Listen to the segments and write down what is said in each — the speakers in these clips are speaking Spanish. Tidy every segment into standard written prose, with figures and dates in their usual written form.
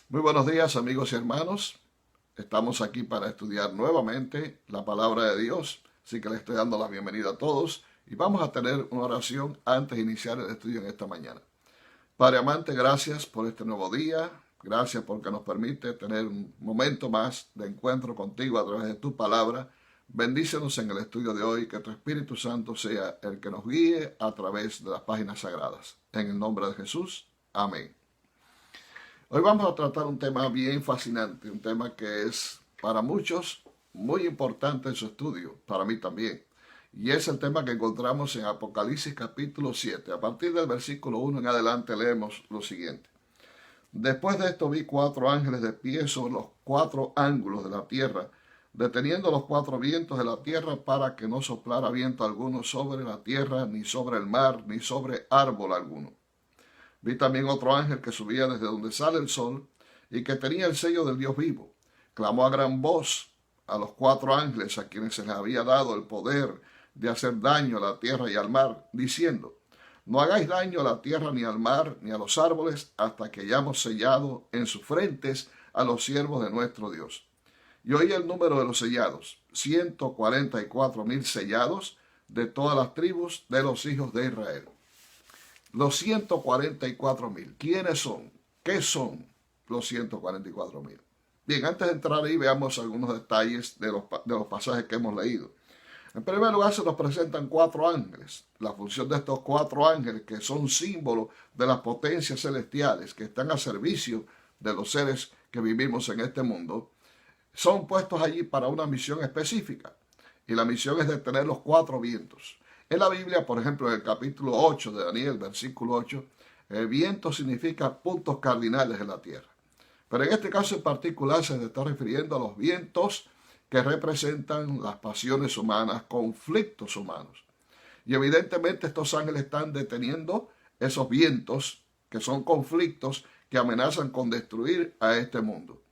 Muy buenos días, amigos y hermanos. Estamos aquí para estudiar nuevamente la palabra de Dios. Así que les estoy dando la bienvenida a todos y vamos a tener una oración antes de iniciar el estudio en esta mañana. Padre amante, gracias por este nuevo día. Gracias porque nos permite tener un momento más de encuentro contigo a través de tu palabra. Bendícenos en el estudio de hoy, que tu Espíritu Santo sea el que nos guíe a través de las páginas sagradas. En el nombre de Jesús. Amén. Hoy vamos a tratar un tema bien fascinante, un tema que es para muchos muy importante en su estudio, para mí también. Y es el tema que encontramos en Apocalipsis capítulo 7. A partir del versículo 1 en adelante leemos lo siguiente. Después de esto vi 4 ángeles de pie sobre los 4 ángulos de la tierra, deteniendo los 4 vientos de la tierra para que no soplara viento alguno sobre la tierra, ni sobre el mar, ni sobre árbol alguno. Vi también otro ángel que subía desde donde sale el sol y que tenía el sello del Dios vivo. Clamó a gran voz a los 4 ángeles a quienes se les había dado el poder de hacer daño a la tierra y al mar, diciendo, no hagáis daño a la tierra ni al mar ni a los árboles hasta que hayamos sellado en sus frentes a los siervos de nuestro Dios. Y oí el número de los sellados, 144,000 sellados de todas las tribus de los hijos de Israel. Los 144,000. ¿Quiénes son? ¿Qué son los 144,000? Bien, antes de entrar ahí veamos algunos detalles de los pasajes que hemos leído. En primer lugar se nos presentan 4 ángeles. La función de estos 4 ángeles, que son símbolos de las potencias celestiales que están a servicio de los seres que vivimos en este mundo, son puestos allí para una misión específica. Y la misión es detener los 4 vientos. En la Biblia, por ejemplo, en el capítulo 8 de Daniel, versículo 8, el viento significa puntos cardinales en la tierra. Pero en este caso en particular se está refiriendo a los vientos que representan las pasiones humanas, conflictos humanos. Y evidentemente estos ángeles están deteniendo esos vientos que son conflictos que amenazan con destruir a este mundo.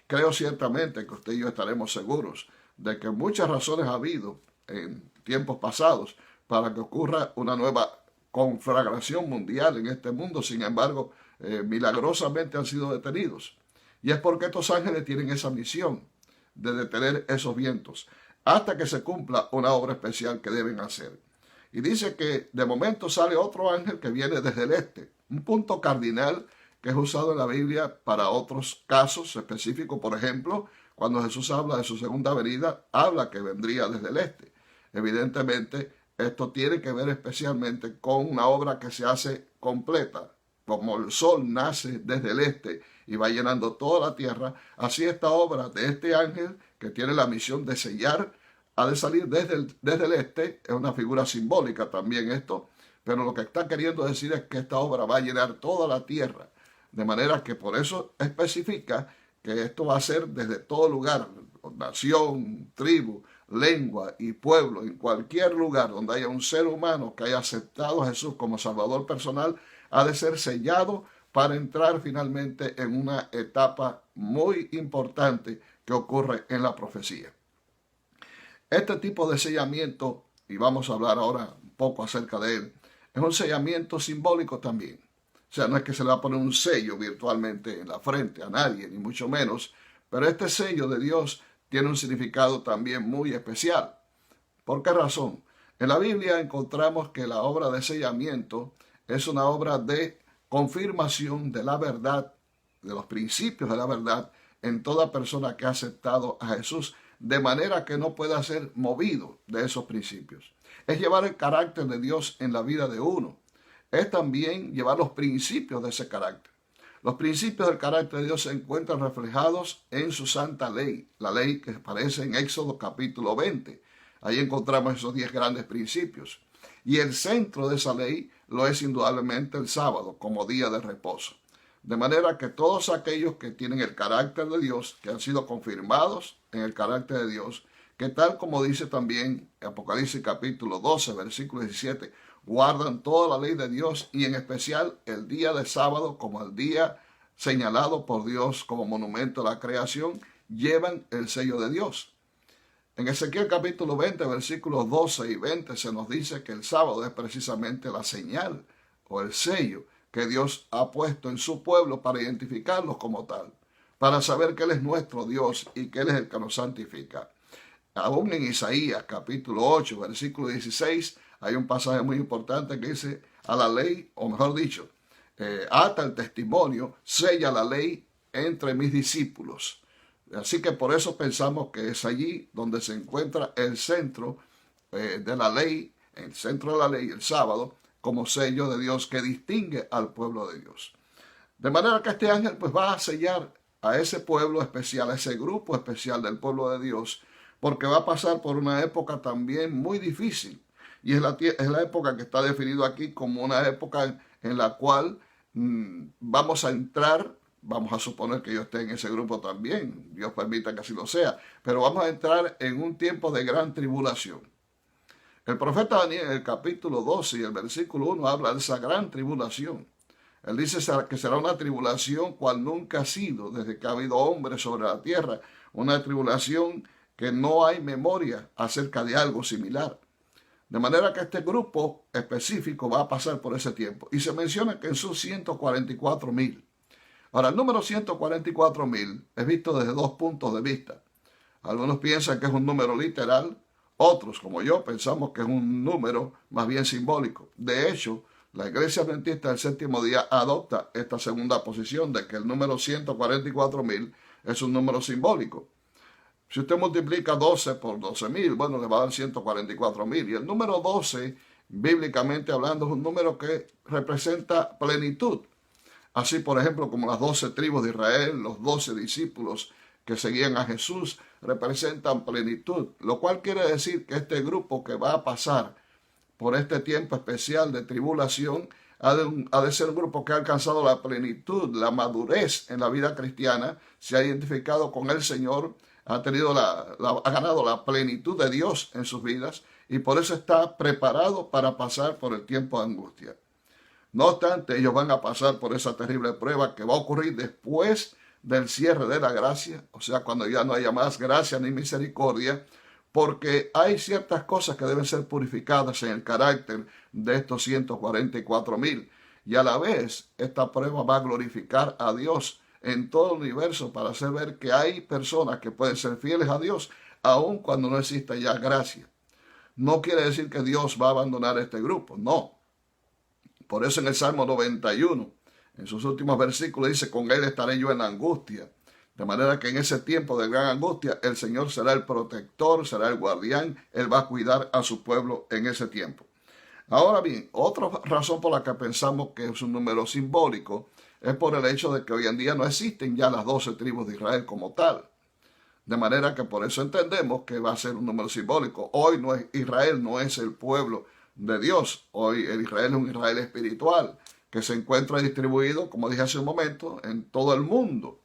Creo ciertamente que usted y yo estaremos seguros de que muchas razones ha habido en tiempos pasados para que ocurra una nueva conflagración mundial en este mundo. Sin embargo, milagrosamente han sido detenidos. Y es porque estos ángeles tienen esa misión de detener esos vientos hasta que se cumpla una obra especial que deben hacer. Y dice que de momento sale otro ángel que viene desde el este, un punto cardinal que es usado en la Biblia para otros casos específicos. Por ejemplo, cuando Jesús habla de su segunda venida, habla que vendría desde el este. Evidentemente, esto tiene que ver especialmente con una obra que se hace completa. Como el sol nace desde el este y va llenando toda la tierra, así esta obra de este ángel, que tiene la misión de sellar, ha de salir desde el este. Es una figura simbólica también esto, pero lo que está queriendo decir es que esta obra va a llenar toda la tierra. De manera que por eso especifica que esto va a ser desde todo lugar, nación, tribu, lengua y pueblo, en cualquier lugar donde haya un ser humano que haya aceptado a Jesús como Salvador personal, ha de ser sellado para entrar finalmente en una etapa muy importante que ocurre en la profecía. Este tipo de sellamiento, y vamos a hablar ahora un poco acerca de él, es un sellamiento simbólico también. O sea, no es que se le va a poner un sello virtualmente en la frente a nadie, ni mucho menos, pero este sello de Dios tiene un significado también muy especial. ¿Por qué razón? En la Biblia encontramos que la obra de sellamiento es una obra de confirmación de la verdad, de los principios de la verdad, en toda persona que ha aceptado a Jesús, de manera que no pueda ser movido de esos principios. Es llevar el carácter de Dios en la vida de uno. Es también llevar los principios de ese carácter. Los principios del carácter de Dios se encuentran reflejados en su santa ley, la ley que aparece en Éxodo capítulo 20. Ahí encontramos esos 10 grandes principios. Y el centro de esa ley lo es indudablemente el sábado, como día de reposo. De manera que todos aquellos que tienen el carácter de Dios, que han sido confirmados en el carácter de Dios, que tal como dice también Apocalipsis capítulo 12, versículo 17, guardan toda la ley de Dios y en especial el día de sábado como el día señalado por Dios como monumento a la creación, llevan el sello de Dios. En Ezequiel capítulo 20, versículos 12 y 20 se nos dice que el sábado es precisamente la señal o el sello que Dios ha puesto en su pueblo para identificarlos como tal. para saber que Él es nuestro Dios y que Él es el que nos santifica. Aún en Isaías capítulo 8, versículo 16, hay un pasaje muy importante que dice: a la ley, o mejor dicho, ata el testimonio, sella la ley entre mis discípulos. Así que por eso pensamos que es allí donde se encuentra el centro de la ley, el centro de la ley, el sábado, como sello de Dios que distingue al pueblo de Dios. De manera que este ángel pues va a sellar a ese pueblo especial, a ese grupo especial del pueblo de Dios, porque va a pasar por una época también muy difícil. Y es la época que está definido aquí como una época en la cual vamos a entrar. Vamos a suponer que yo esté en ese grupo también, Dios permita que así lo sea, pero vamos a entrar en un tiempo de gran tribulación. El profeta Daniel en el capítulo 12 y el versículo 1 habla de esa gran tribulación. Él dice que será una tribulación cual nunca ha sido desde que ha habido hombres sobre la tierra, una tribulación que no hay memoria acerca de algo similar. De manera que este grupo específico va a pasar por ese tiempo. Y se menciona que son 144,000. Ahora, el número 144,000 es visto desde dos puntos de vista. Algunos piensan que es un número literal, otros, como yo, pensamos que es un número más bien simbólico. De hecho, la Iglesia Adventista del Séptimo Día adopta esta segunda posición de que el número 144,000 es un número simbólico. Si usted multiplica 12 por 12,000, bueno, le va a dar 144,000. Y el número 12, bíblicamente hablando, es un número que representa plenitud. Así, por ejemplo, como las 12 tribus de Israel, los 12 discípulos que seguían a Jesús, representan plenitud, lo cual quiere decir que este grupo que va a pasar por este tiempo especial de tribulación ha de ser un grupo que ha alcanzado la plenitud, la madurez en la vida cristiana, se ha identificado con el Señor, ha ganado la plenitud de Dios en sus vidas y por eso está preparado para pasar por el tiempo de angustia. No obstante, ellos van a pasar por esa terrible prueba que va a ocurrir después del cierre de la gracia, o sea, cuando ya no haya más gracia ni misericordia, porque hay ciertas cosas que deben ser purificadas en el carácter de estos 144,000. Y a la vez, esta prueba va a glorificar a Dios en todo el universo para hacer ver que hay personas que pueden ser fieles a Dios, aun cuando no exista ya gracia. No quiere decir que Dios va a abandonar este grupo, no. Por eso en el Salmo 91, en sus últimos versículos dice: con él estaré yo en la angustia. De manera que en ese tiempo de gran angustia, el Señor será el protector, será el guardián, Él va a cuidar a su pueblo en ese tiempo. Ahora bien, otra razón por la que pensamos que es un número simbólico es por el hecho de que hoy en día no existen ya las 12 tribus de Israel como tal. De manera que por eso entendemos que va a ser un número simbólico. Hoy Israel no es el pueblo de Dios. Hoy el Israel es un Israel espiritual que se encuentra distribuido, como dije hace un momento, en todo el mundo.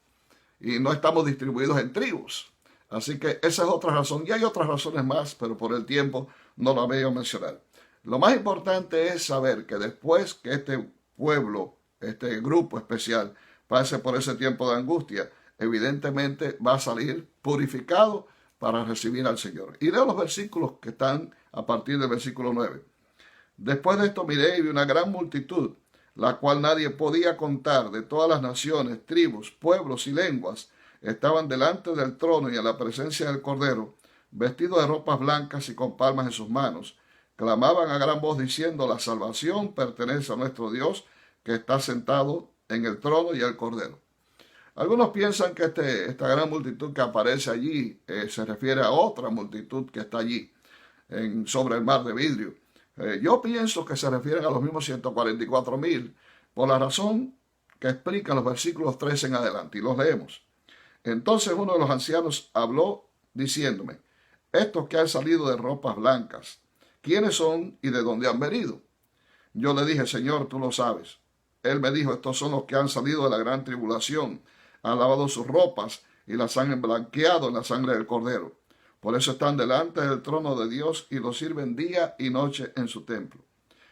Y no estamos distribuidos en tribus. Así que esa es otra razón. Y hay otras razones más, pero por el tiempo no las voy a mencionar. Lo más importante es saber que después que este pueblo, este grupo especial, pase por ese tiempo de angustia, evidentemente va a salir purificado para recibir al Señor. Y leo los versículos que están a partir del versículo 9. Después de esto miré y vi una gran multitud, la cual nadie podía contar, de todas las naciones, tribus, pueblos y lenguas, estaban delante del trono y en la presencia del Cordero, vestidos de ropas blancas y con palmas en sus manos. Clamaban a gran voz diciendo: la salvación pertenece a nuestro Dios, que está sentado en el trono y al Cordero. Algunos piensan que esta gran multitud que aparece allí se refiere a otra multitud que está allí, sobre el mar de vidrio. Yo pienso que se refieren a los mismos 144,000, por la razón que explican los versículos 13 en adelante, y los leemos. Entonces uno de los ancianos habló diciéndome: estos que han salido de ropas blancas, ¿quiénes son y de dónde han venido? Yo le dije: Señor, tú lo sabes. Él me dijo: estos son los que han salido de la gran tribulación, han lavado sus ropas y las han emblanqueado en la sangre del Cordero. Por eso están delante del trono de Dios y lo sirven día y noche en su templo.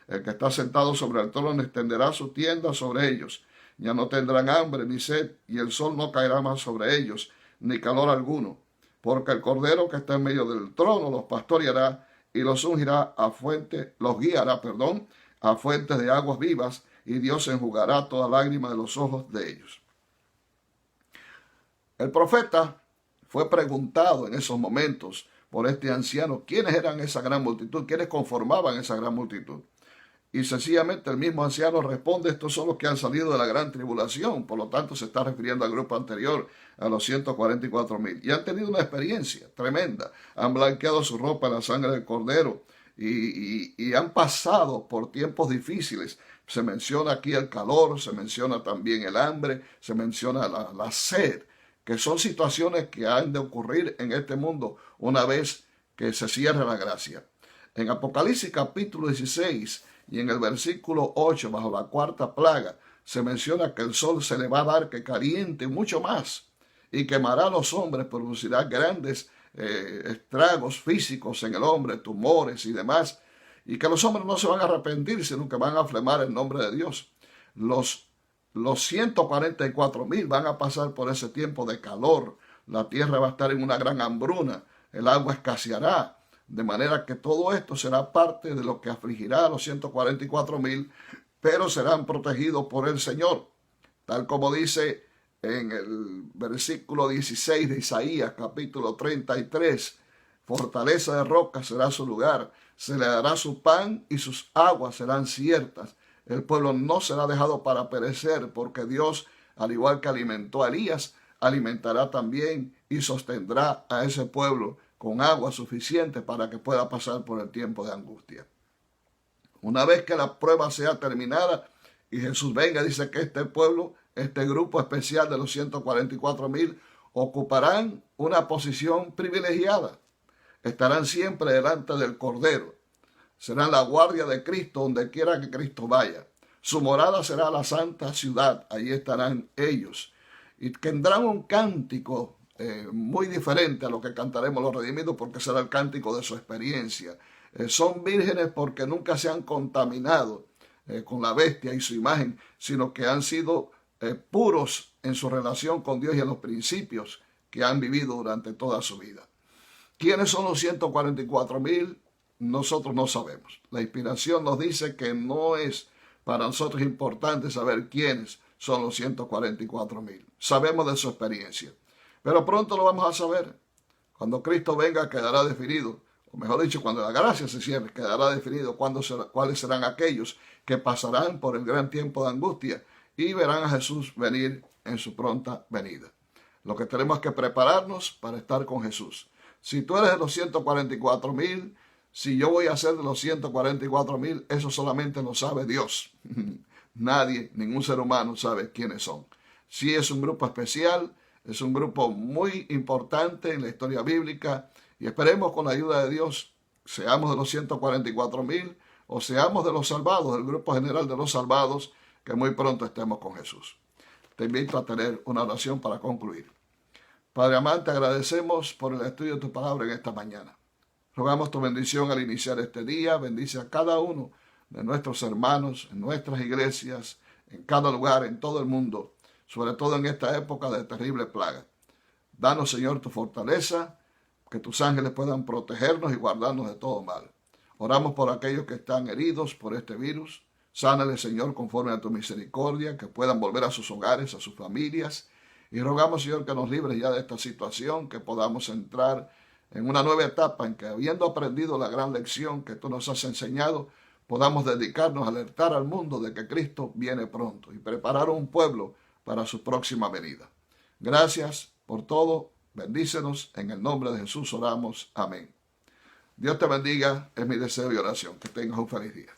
El que está sentado sobre el trono extenderá su tienda sobre ellos. Ya no tendrán hambre ni sed, y el sol no caerá más sobre ellos, ni calor alguno. Porque el Cordero que está en medio del trono los pastoreará y los guiará a fuentes de aguas vivas, y Dios enjugará toda lágrima de los ojos de ellos. El profeta fue preguntado en esos momentos por este anciano quiénes eran esa gran multitud, quiénes conformaban esa gran multitud. Y sencillamente el mismo anciano responde: estos son los que han salido de la gran tribulación. Por lo tanto, se está refiriendo al grupo anterior, a los 144,000. Y han tenido una experiencia tremenda. Han blanqueado su ropa en la sangre del Cordero y han pasado por tiempos difíciles. Se menciona aquí el calor, se menciona también el hambre, se menciona la sed, que son situaciones que han de ocurrir en este mundo una vez que se cierre la gracia. En Apocalipsis capítulo 16 y en el versículo 8, bajo la cuarta plaga, se menciona que el sol se le va a dar que caliente mucho más y quemará a los hombres, producirá grandes estragos físicos en el hombre, tumores y demás, y que los hombres no se van a arrepentir, sino que van a afirmar el nombre de Dios. Los 144,000 van a pasar por ese tiempo de calor, la tierra va a estar en una gran hambruna, el agua escaseará, de manera que todo esto será parte de lo que afligirá a los 144,000, pero serán protegidos por el Señor, tal como dice en el versículo 16 de Isaías, capítulo 33, fortaleza de roca será su lugar, se le dará su pan y sus aguas serán ciertas. El pueblo no será dejado para perecer, porque Dios, al igual que alimentó a Elías, alimentará también y sostendrá a ese pueblo con agua suficiente para que pueda pasar por el tiempo de angustia. Una vez que la prueba sea terminada y Jesús venga, dice que este pueblo, este grupo especial de los 144,000, ocuparán una posición privilegiada. Estarán siempre delante del Cordero. Serán la guardia de Cristo donde quiera que Cristo vaya. Su morada será la santa ciudad. Allí estarán ellos. Y tendrán un cántico muy diferente a lo que cantaremos los redimidos, porque será el cántico de su experiencia. Son vírgenes porque nunca se han contaminado con la bestia y su imagen, sino que han sido puros en su relación con Dios y en los principios que han vivido durante toda su vida. ¿Quiénes son los 144,000? Nosotros no sabemos. La inspiración nos dice que no es para nosotros importante saber quiénes son los 144,000. Sabemos de su experiencia, pero pronto lo vamos a saber. Cuando Cristo venga quedará definido, o mejor dicho, cuando la gracia se cierre, quedará definido cuáles serán aquellos que pasarán por el gran tiempo de angustia y verán a Jesús venir en su pronta venida. Lo que tenemos que prepararnos para estar con Jesús. Si tú eres de los 144,000, si yo voy a ser de los 144,000, eso solamente lo sabe Dios. Nadie, ningún ser humano sabe quiénes son. Sí, es un grupo especial, es un grupo muy importante en la historia bíblica, y esperemos con la ayuda de Dios, seamos de los 144,000 o seamos de los salvados, del grupo general de los salvados, que muy pronto estemos con Jesús. Te invito a tener una oración para concluir. Padre amante, agradecemos por el estudio de tu palabra en esta mañana. Rogamos tu bendición al iniciar este día. Bendice a cada uno de nuestros hermanos, en nuestras iglesias, en cada lugar, en todo el mundo, sobre todo en esta época de terrible plaga. Danos, Señor, tu fortaleza, que tus ángeles puedan protegernos y guardarnos de todo mal. Oramos por aquellos que están heridos por este virus. Sánale, Señor, conforme a tu misericordia, que puedan volver a sus hogares, a sus familias. Y rogamos, Señor, que nos libres ya de esta situación, que podamos entrar en una nueva etapa en que, habiendo aprendido la gran lección que tú nos has enseñado, podamos dedicarnos a alertar al mundo de que Cristo viene pronto y preparar un pueblo para su próxima venida. Gracias por todo. Bendícenos. En el nombre de Jesús oramos. Amén. Dios te bendiga. Es mi deseo y oración. Que tengas un feliz día.